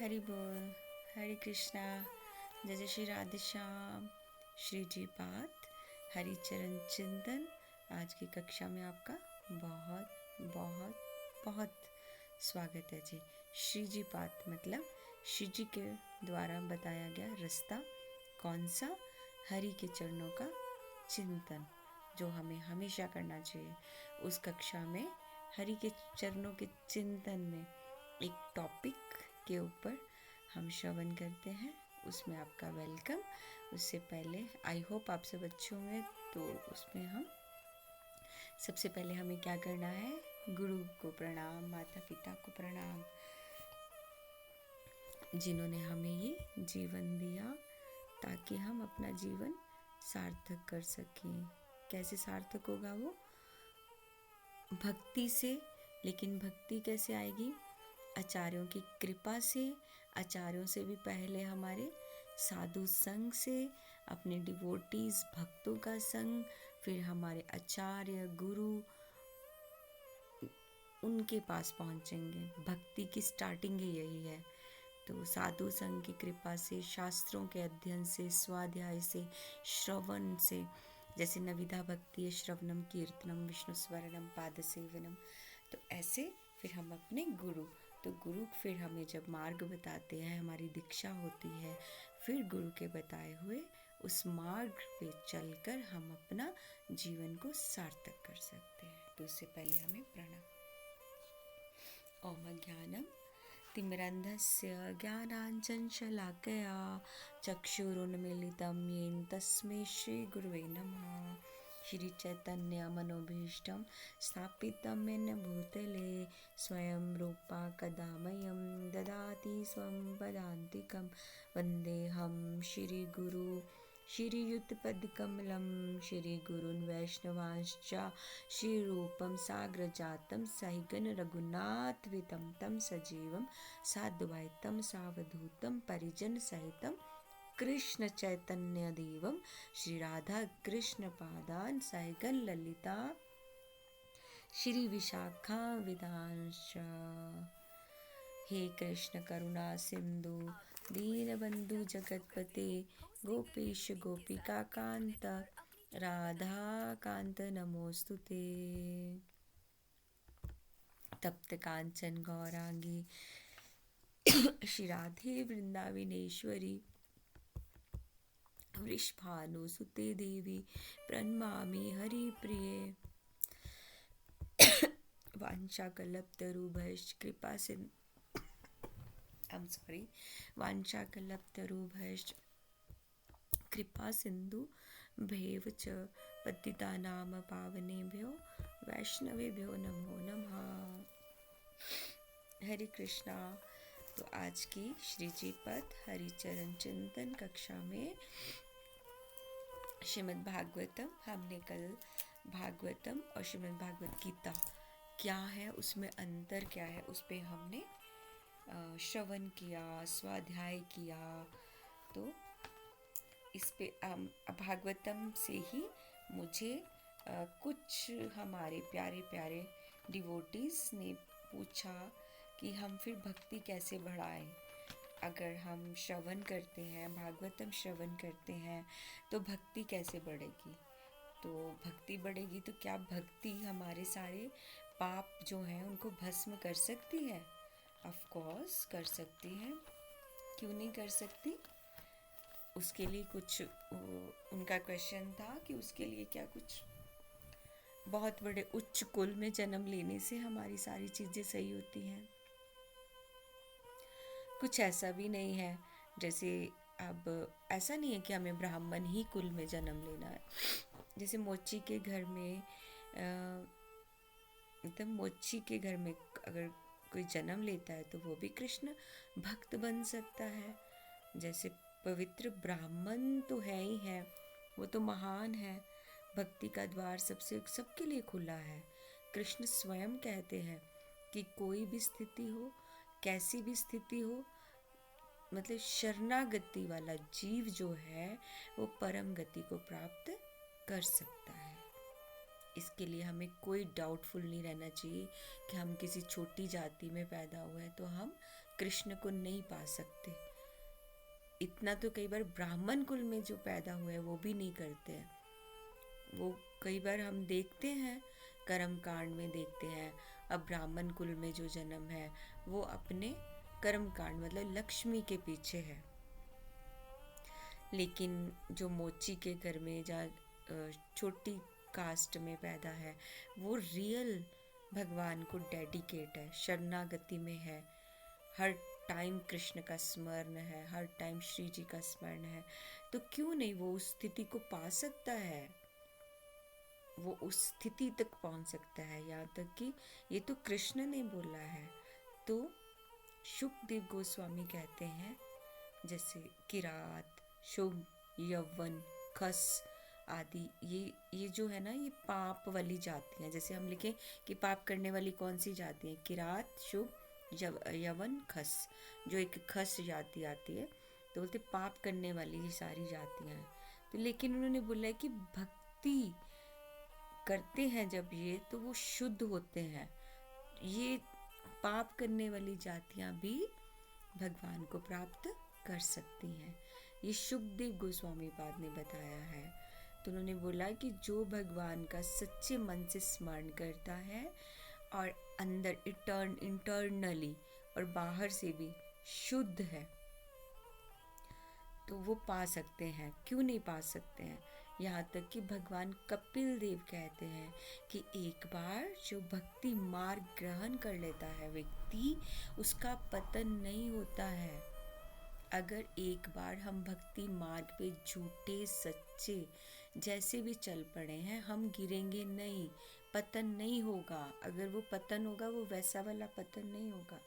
हरि बोल। हरे कृष्णा। जय जय श्री राधे श्याम। श्री जी पाठ हरि चरण चिंतन। आज की कक्षा में आपका बहुत बहुत बहुत स्वागत है जी। श्री जी पाठ मतलब श्री जी के द्वारा बताया गया रास्ता कौन सा? हरि के चरणों का चिंतन, जो हमें हमेशा करना चाहिए। उस कक्षा में हरि के चरणों के चिंतन में एक टॉपिक के ऊपर हम श्रवण करते हैं। उसमें आपका वेलकम। उससे पहले आई होप आप सब अच्छे होंगे। तो उसमें हम सबसे पहले हमें क्या करना है? गुरु को प्रणाम, माता पिता को प्रणाम, जिन्होंने हमें ये जीवन दिया ताकि हम अपना जीवन सार्थक कर सकें। कैसे सार्थक होगा वो? भक्ति से। लेकिन भक्ति कैसे आएगी? आचार्यों की कृपा से। आचार्यों से भी पहले हमारे साधु संग से, अपने डिवोटीज भक्तों का संग, फिर हमारे आचार्य गुरु, उनके पास पहुंचेंगे। भक्ति की स्टार्टिंग ही यही है। तो साधु संग की कृपा से, शास्त्रों के अध्ययन से, स्वाध्याय से, श्रवण से, जैसे नविधा भक्ति है श्रवणम कीर्तनम विष्णु स्वरणम पाद सेवनम। तो ऐसे फिर हम अपने गुरु, तो गुरु फिर हमें जब मार्ग बताते हैं, हमारी दीक्षा होती है, फिर गुरु के बताए हुए उस मार्ग पे चलकर हम अपना जीवन को सार्थक कर सकते हैं। तो उससे पहले हमें प्रणाम। ओम ज्ञानम तिमिरन्धस्य ज्ञानाञ्जनशलाकया चक्षुरुन्मीलितं येन तस्मै श्रीगुरुवे नमः। श्री चैतन्य मनोभीष्टं स्थापितं येन भूतले स्वयं रूपा कदा मह्यं ददाति स्वं पदान्तिकं। वन्देऽहं श्रीगुरु श्रीयुतपदकमलं श्रीगुरून् वैष्णवांश्च श्रीरूपं साग्रजातं सहिगण रघुनाथवितं तं सजीवं साद्वैतं सावधूतं परिजन सहितं कृष्ण चैतन्य देवं श्री राधा कृष्ण पादान सहिगण ललिता श्री विशाखा विदांश। हे कृष्ण करुणा सिंधु दीनबंधु जगतपते गोपेश गोपिका कांत राधा कांत नमोस्तुते। तप्त कांचन गौरांगी श्री राधे वृंदावनेश्वरी वृषभानुसुते देवी प्रणमामि हरिप्रिये। वाञ्छाकल्पतरुभ्यश्च कृपा सिन्धु वाञ्छाकल्पतरुभ्यश्च कृपा सिंधु भैव च पतितानां पावनेभ्यो वैष्णवेभ्यो नमो नमः। हरे कृष्णा। तो आज की श्री जी पद हरिचरण चिंतन कक्षा में श्रीमद् भागवतम, हमने कल भागवतम और श्रीमद् भागवत गीता क्या है, उसमें अंतर क्या है, उस पे हमने श्रवण किया, स्वाध्याय किया। तो इस पे भागवतम से ही मुझे कुछ हमारे प्यारे प्यारे डिवोटीज ने पूछा कि हम फिर भक्ति कैसे बढ़ाएं। अगर हम श्रवण करते हैं, भागवतम श्रवण करते हैं, तो भक्ति कैसे बढ़ेगी? तो भक्ति बढ़ेगी तो क्या भक्ति हमारे सारे पाप जो हैं उनको भस्म कर सकती है? ऑफ कोर्स कर सकती है, क्यों नहीं कर सकती? उसके लिए कुछ उनका क्वेश्चन था कि उसके लिए क्या कुछ बहुत बड़े उच्च कुल में जन्म लेने से हमारी सारी चीज़ें सही होती हैं? कुछ ऐसा भी नहीं है। जैसे अब ऐसा नहीं है कि हमें ब्राह्मण ही कुल में जन्म लेना है। जैसे मोची के घर में मतलब मोची के घर में अगर कोई जन्म लेता है तो वो भी कृष्ण भक्त बन सकता है। जैसे पवित्र ब्राह्मण तो है ही है, वो तो महान है। भक्ति का द्वार सबके लिए खुला है। कृष्ण स्वयं कहते हैं कि कोई भी स्थिति हो, कैसी भी स्थिति हो, मतलब शरणागति वाला जीव जो है वो परम गति को प्राप्त कर सकता है। इसके लिए हमें कोई डाउटफुल नहीं रहना चाहिए कि हम किसी छोटी जाति में पैदा हुए हैं तो हम कृष्ण को नहीं पा सकते। इतना तो कई बार ब्राह्मण कुल में जो पैदा हुए हैं वो भी नहीं करते हैं। वो कई बार हम देखते हैं, कर्म कांड में देखते हैं। अब ब्राह्मण कुल में जो जन्म है वो अपने कर्म कांड मतलब लक्ष्मी के पीछे है। लेकिन जो मोची के घर में या छोटी कास्ट में पैदा है वो रियल भगवान को डेडिकेट है, शरणागति में है, हर टाइम कृष्ण का स्मरण है, हर टाइम श्री जी का स्मरण है। तो क्यों नहीं वो उस स्थिति को पा सकता है, वो उस स्थिति तक पहुंच सकता है। यहाँ तक कि ये तो कृष्ण ने बोला है। तो शुकदेव गोस्वामी कहते हैं जैसे किरात, शुभ, यौवन, खस आदि, ये जो है ना ये पाप वाली जातियाँ। जैसे हम लिखें कि पाप करने वाली कौन सी जाति है, किरात, शुभ, यवन, खस। जो एक खस जाति आती है तो बोलते पाप करने वाली ये सारी जातियाँ हैं। तो लेकिन उन्होंने बोला है कि भक्ति करते हैं जब ये तो वो शुद्ध होते हैं। ये पाप करने वाली जातियाँ भी भगवान को प्राप्त कर सकती हैं। ये शुकदेव गोस्वामी पाद ने बताया है। तो उन्होंने बोला कि जो भगवान का सच्चे मन से स्मरण करता है और अंदर इंटरनली और बाहर से भी शुद्ध है तो वो पा सकते हैं। क्यों नहीं पा सकते हैं? यहाँ तक कि भगवान कपिल देव कहते हैं कि एक बार जो भक्ति मार्ग ग्रहण कर लेता है व्यक्ति, उसका पतन नहीं होता है। अगर एक बार हम भक्ति मार्ग पे झूठे सच्चे जैसे भी चल पड़े हैं, हम गिरेंगे नहीं, पतन नहीं होगा। अगर वो पतन होगा वो वैसा वाला पतन नहीं होगा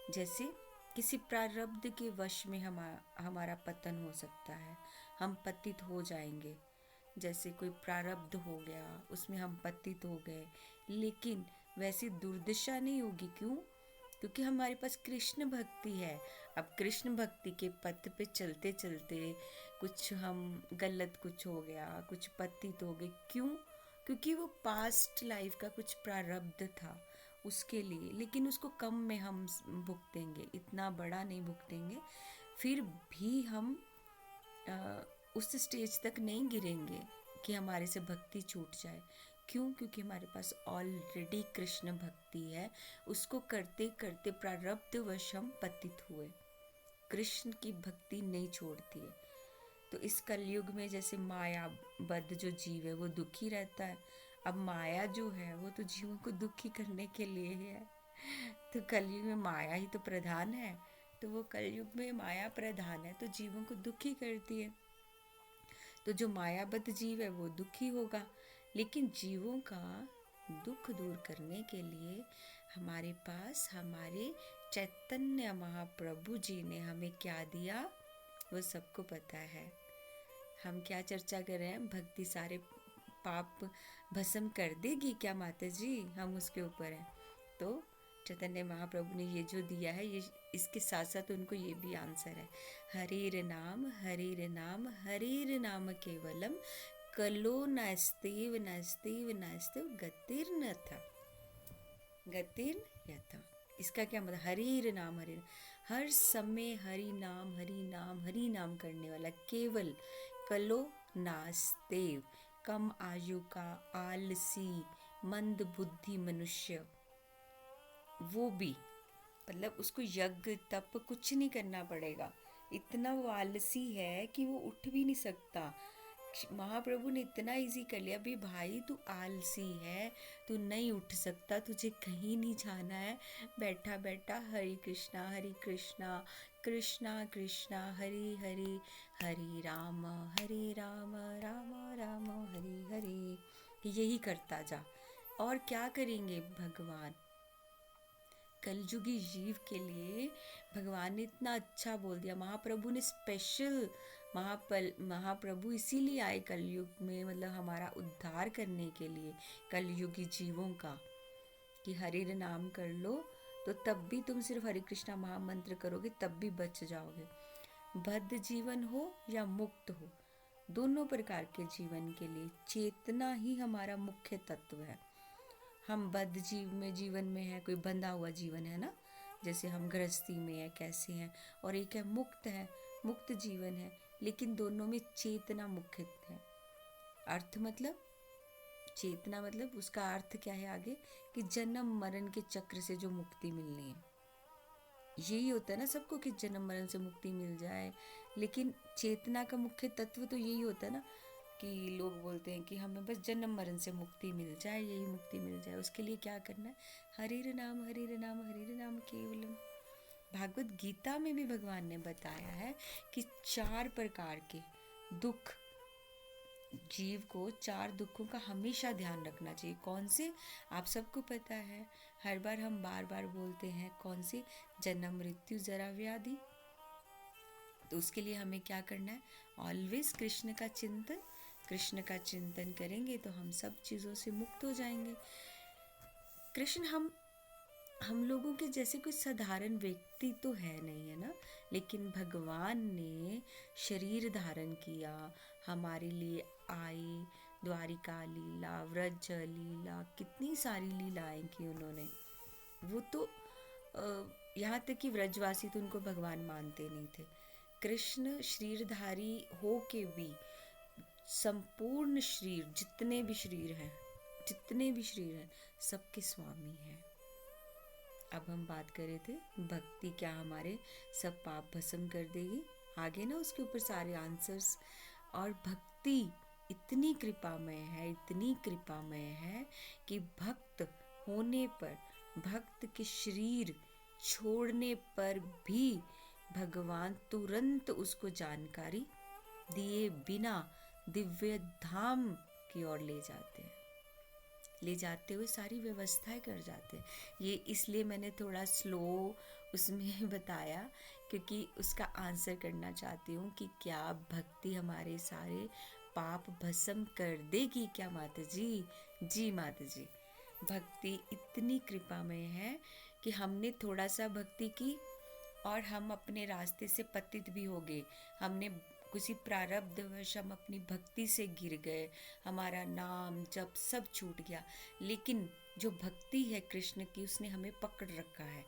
जैसे किसी प्रारब्ध के वश में हमारा पतन हो सकता है, हम पतित हो जाएंगे। जैसे कोई प्रारब्ध हो गया उसमें हम पतित हो गए, लेकिन वैसी दुर्दशा नहीं होगी। क्यों? क्योंकि हमारे पास कृष्ण भक्ति है। अब कृष्ण भक्ति के पथ पे चलते चलते कुछ हम गलत कुछ हो गया, कुछ पतित हो गए, क्यों? क्योंकि वो पास्ट लाइफ का कुछ प्रारब्ध था उसके लिए, लेकिन उसको कम में हम भुगतेंगे, इतना बड़ा नहीं भुगतेंगे। फिर भी हम उस स्टेज तक नहीं गिरेंगे कि हमारे से भक्ति छूट जाए। क्यों? क्योंकि हमारे पास ऑलरेडी कृष्ण भक्ति है। उसको करते करते प्रारब्धवश हम पतित हुए। कृष्ण की भक्ति नहीं छोड़ती है। तो इस कलयुग में जैसे मायाबद्ध जो जीव है वो दुखी रहता है। अब माया जो है वो तो जीवों को दुखी करने के लिए ही है। तो कलयुग में माया ही तो प्रधान है। तो वो कलयुग में माया प्रधान है तो जीवों को दुखी करती है। तो जो मायाबद्ध जीव है वो दुखी होगा। लेकिन जीवों का दुख दूर करने के लिए हमारे पास हमारे चैतन्य महाप्रभु जी ने हमें क्या दिया वो सबको पता है। हम क्या चर्चा कर रहे हैं? भक्ति सारे पाप भस्म कर देगी क्या माता जी? हम उसके ऊपर हैं। तो चैतन्य महाप्रभु ने ये जो दिया है, ये इसके साथ साथ उनको ये भी आंसर है, हरेर नाम हरेर नाम हरेर नाम केवलम कलो नास्तेव नास्तेव नास्तेव गतिर न था गतिर यथा। इसका क्या मतलब? हरेर नाम हरे, हर समय हरि नाम करने वाला, केवल कलो नास्तेव, कम आयु का आलसी मंद बुद्धि मनुष्य, वो भी मतलब उसको यज्ञ तप कुछ नहीं करना पड़ेगा, इतना वो आलसी है कि वो उठ भी नहीं सकता। महाप्रभु ने इतना इजी कर लिया, भी भाई तू आलसी है, तू नहीं उठ सकता, तुझे कहीं नहीं जाना है, बैठा बैठा हरे कृष्णा कृष्णा कृष्णा हरे हरे, हरे राम राम राम हरे हरे, यही करता जा। और क्या करेंगे भगवान? कलयुगी जीव के लिए भगवान ने इतना अच्छा बोल दिया। महाप्रभु ने स्पेशल महाप्रभु इसीलिए आए कलयुग में, मतलब हमारा उद्धार करने के लिए कलयुगी जीवों का, कि हरे नाम कर लो तो तब भी तुम सिर्फ हरे कृष्णा महामंत्र करोगे तब भी बच जाओगे। बद्ध जीवन हो या मुक्त हो, दोनों प्रकार के जीवन के लिए चेतना ही हमारा मुख्य तत्व है। हम बद्ध जीवन में है, कोई बंधा हुआ जीवन है ना, जैसे हम गृहस्थी में है कैसे हैं, और एक है मुक्त जीवन है, लेकिन दोनों में चेतना मुख्य है। अर्थ मतलब, चेतना मतलब उसका अर्थ क्या है आगे, कि जन्म मरण के चक्र से जो मुक्ति मिलनी है। यही होता है ना सबको, कि जन्म मरण से मुक्ति मिल जाए, लेकिन चेतना का मुख्य तत्व तो यही होता है ना, कि लोग बोलते हैं कि हमें बस जन्म मरण से मुक्ति मिल जाए, यही मुक्ति मिल जाए। उसके लिए क्या करना है, हरे नाम हरे नाम हरे नाम केवलम। भागवत गीता में भी भगवान ने बताया है कि 4 प्रकार के दुख, जीव को 4 दुखों का हमेशा ध्यान रखना चाहिए। कौन से, आप सबको पता है, हर बार हम बार बार बोलते हैं, कौन से, जन्म मृत्यु जरा व्याधि। तो उसके लिए हमें क्या करना है, ऑलवेज कृष्ण का चिंतन करेंगे तो हम सब चीज़ों से मुक्त हो जाएंगे। कृष्ण हम लोगों के जैसे कोई साधारण व्यक्ति तो है नहीं, है ना, लेकिन भगवान ने शरीर धारण किया, हमारे लिए आए, द्वारिका लीला, व्रज लीला, कितनी सारी लीलाएं की उन्होंने। वो तो यहाँ तक कि व्रजवासी तो उनको भगवान मानते नहीं थे। कृष्ण शरीरधारी हो के भी संपूर्ण शरीर, जितने भी शरीर हैं सबके स्वामी हैं। अब हम बात कर रहे थे भक्ति क्या हमारे सब पाप भस्म कर देगी, आगे ना उसके ऊपर सारे आंसर्स। और भक्ति इतनी कृपामय है कि भक्त होने पर, भक्त के शरीर छोड़ने पर भी भगवान तुरंत उसको जानकारी दिए बिना दिव्य धाम की ओर ले जाते हुए सारी व्यवस्थाएं कर जाते हैं। ये इसलिए मैंने थोड़ा स्लो उसमें बताया, क्योंकि उसका आंसर करना चाहती हूँ कि क्या भक्ति हमारे सारे पाप भस्म कर देगी क्या माता जी? जी माता जी, भक्ति इतनी कृपामय है कि हमने थोड़ा सा भक्ति की और हम अपने रास्ते से पतित भी हो गए। हमने किसी प्रारब्धवश हम अपनी भक्ति से गिर गए, हमारा नाम जप सब छूट गया, लेकिन जो भक्ति है कृष्ण की, उसने हमें पकड़ रखा है।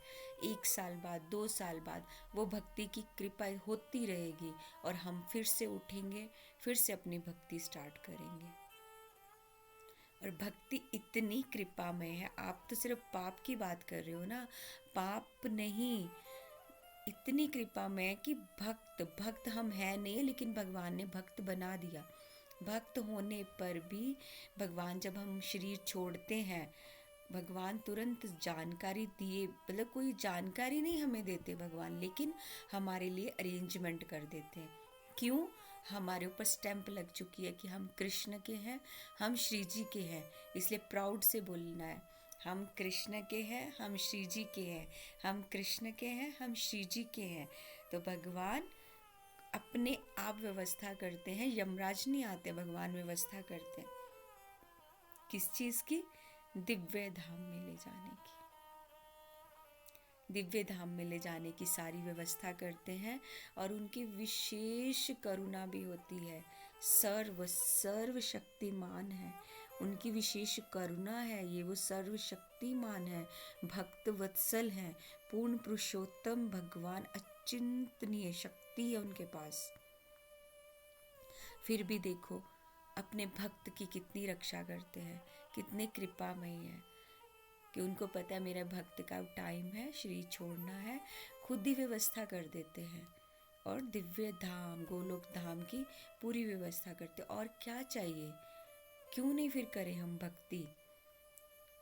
1 साल बाद, 2 साल बाद वो भक्ति की कृपा होती रहेगी और हम फिर से उठेंगे, फिर से अपनी भक्ति स्टार्ट करेंगे। और भक्ति इतनी कृपामय है, आप तो सिर्फ पाप की बात कर रहे हो ना, पाप नहीं, इतनी कृपा में कि भक्त हम है नहीं, लेकिन भगवान ने भक्त बना दिया। भक्त होने पर भी भगवान, जब हम शरीर छोड़ते हैं, भगवान तुरंत जानकारी दिए, मतलब कोई जानकारी नहीं हमें देते भगवान, लेकिन हमारे लिए अरेंजमेंट कर देते हैं। क्यों? हमारे ऊपर स्टैंप लग चुकी है कि हम कृष्ण के हैं, हम श्री जी के हैं, इसलिए प्राउड से बोलना है, हम कृष्ण के हैं, हम श्री जी के हैं, हम कृष्ण के हैं, हम श्री जी के हैं। तो भगवान अपने आप व्यवस्था करते हैं, यमराज नहीं आते, भगवान व्यवस्था करते हैं। किस चीज़ की? दिव्य धाम में ले जाने की। दिव्य धाम में ले जाने की सारी व्यवस्था करते हैं, और उनकी विशेष करुणा भी होती है। सर्व शक्तिमान है, उनकी विशेष करुणा है, ये वो सर्वशक्तिमान है, भक्त वत्सल हैं, पूर्ण पुरुषोत्तम भगवान, अचिंतनीय शक्ति है उनके पास। फिर भी देखो अपने भक्त की कितनी रक्षा करते हैं, कितने कृपामयी है, कि उनको पता है मेरा भक्त का टाइम है, शरीर छोड़ना है, खुद ही व्यवस्था कर देते हैं। और दिव्य धाम, गोलोक धाम की पूरी व्यवस्था करते। और क्या चाहिए, क्यों नहीं फिर करें हम भक्ति?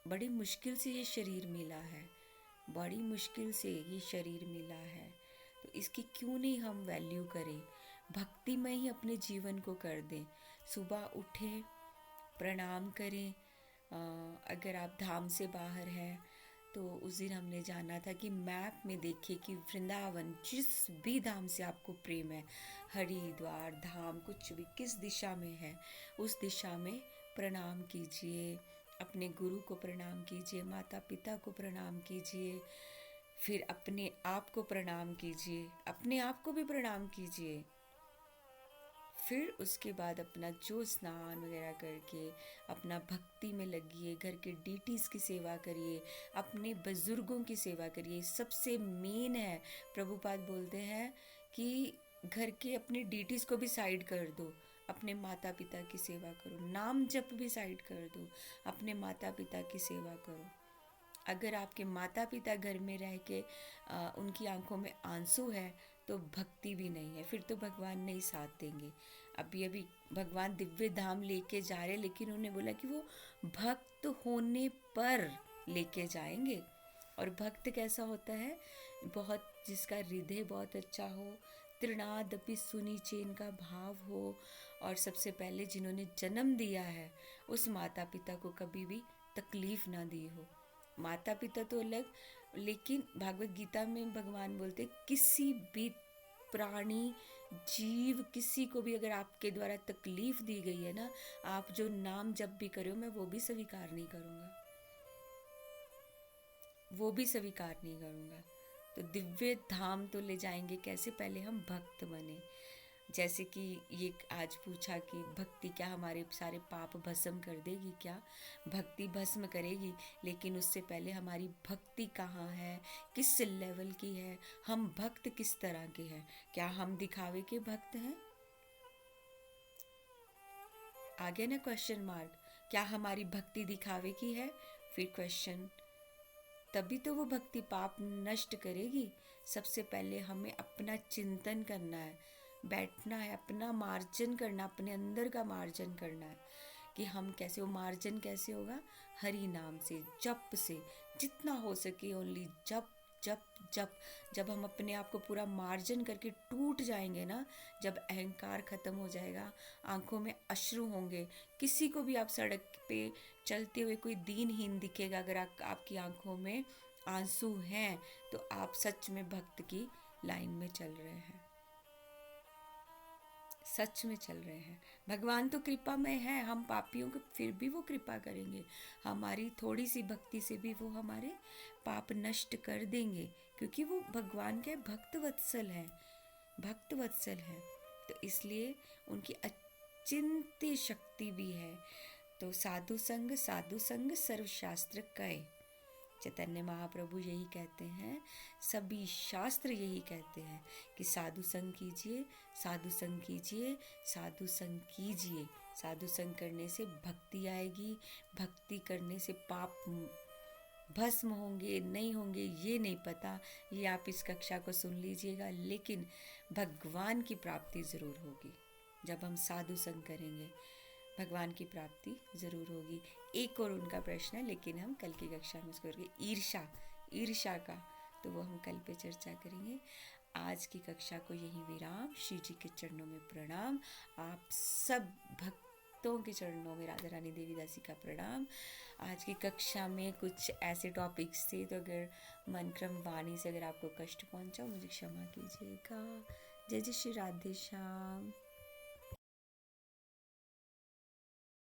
बड़ी मुश्किल से ये शरीर मिला है, बड़ी मुश्किल से ये शरीर मिला है, तो इसकी क्यों नहीं हम वैल्यू करें, भक्ति में ही अपने जीवन को कर दें। सुबह उठें, प्रणाम करें। अगर आप धाम से बाहर हैं तो उस दिन हमने जाना था कि मैप में देखिए कि वृंदावन, जिस भी धाम से आपको प्रेम है, हरिद्वार धाम, कुछ भी किस दिशा में है, उस दिशा में प्रणाम कीजिए, अपने गुरु को प्रणाम कीजिए, माता पिता को प्रणाम कीजिए, फिर अपने आप को प्रणाम कीजिए, अपने आप को भी प्रणाम कीजिए, फिर उसके बाद अपना जो स्नान वगैरह करके अपना भक्ति में लगिए, घर के डीटीज़ की सेवा करिए, अपने बुज़ुर्गों की सेवा करिए। सबसे मेन है, प्रभुपाद बोलते हैं कि घर के अपने डीटीज़ को भी साइड कर दो, अपने माता पिता की सेवा करो, नाम जप भी साइड कर दो, अपने माता पिता की सेवा करो। अगर आपके माता पिता घर में रह के उनकी आंखों में आंसू है तो भक्ति भी नहीं है, फिर तो भगवान नहीं साथ देंगे। अभी अभी भगवान दिव्य धाम लेके जा रहे, लेकिन उन्होंने बोला कि वो भक्त होने पर लेके जाएंगे। और भक्त कैसा होता है? बहुत जिसका हृदय बहुत अच्छा हो, तृणादपि सुनिचेन का भाव हो, और सबसे पहले जिन्होंने जन्म दिया है उस माता पिता को कभी भी तकलीफ ना दी हो। माता पिता तो अलग, लेकिन भागवत गीता में भगवान बोलते किसी भी प्राणी जीव किसी को भी अगर आपके द्वारा तकलीफ दी गई है ना, आप जो नाम जब भी करो मैं वो भी स्वीकार नहीं करूँगा, वो भी स्वीकार नहीं करूँगा। तो दिव्य धाम तो ले जाएंगे कैसे? पहले हम भक्त बने। जैसे कि ये आज पूछा कि भक्ति क्या हमारे सारे पाप भस्म कर देगी? क्या भक्ति भस्म करेगी, लेकिन उससे पहले हमारी भक्ति कहाँ है, किस लेवल की है, हम भक्त किस तरह के हैं? क्या हम दिखावे के भक्त हैं? आगे ना क्वेश्चन मार्क। क्या हमारी भक्ति दिखावे की है? फिर क्वेश्चन। तभी तो वो भक्ति पाप नष्ट करेगी। सबसे पहले हमें अपना चिंतन करना है, बैठना है, अपना मार्जन करना, अपने अंदर का मार्जन करना है कि हम कैसे, वो मार्जन कैसे होगा? हरि नाम से, जप से, जितना हो सके ओनली जप जप जप। जब हम अपने आप को पूरा मार्जन करके टूट जाएंगे ना, जब अहंकार खत्म हो जाएगा, आंखों में अश्रु होंगे, किसी को भी आप सड़क पे चलते हुए कोई दीनहीन दिखेगा, अगर आपकी आंखों में आंसू हैं तो आप सच में भक्त की लाइन में चल रहे हैं, सच में चल रहे हैं। भगवान तो कृपामय है, हम पापियों को फिर भी वो कृपा करेंगे। हमारी थोड़ी सी भक्ति से भी वो हमारे पाप नष्ट कर देंगे, क्योंकि वो भगवान के भक्त वत्सल हैं, भक्त वत्सल हैं। तो इसलिए उनकी अचिंत्य शक्ति भी है। तो साधु संग सर्वशास्त्र कहे, चैतन्य महाप्रभु यही कहते हैं, सभी शास्त्र यही कहते हैं कि साधु संग कीजिए, साधु संग कीजिए, साधु संग कीजिए। साधु संग करने से भक्ति आएगी, भक्ति करने से पाप भस्म होंगे नहीं होंगे ये नहीं पता, ये आप इस कक्षा को सुन लीजिएगा, लेकिन भगवान की प्राप्ति ज़रूर होगी। जब हम साधु संग करेंगे भगवान की प्राप्ति ज़रूर होगी। एक और उनका प्रश्न है, लेकिन हम कल की कक्षा में उसको करेंगे, ईर्षा का, तो वो हम कल पे चर्चा करेंगे। आज की कक्षा को यही विराम। शिव जी के चरणों में प्रणाम, आप सब भक्तों के चरणों में राधा रानी देवी दासी का प्रणाम। आज की कक्षा में कुछ ऐसे टॉपिक्स थे, तो अगर मन क्रम वाणी से अगर आपको कष्ट पहुंचा मुझे क्षमा कीजिएगा। जय जय श्री राधे श्याम।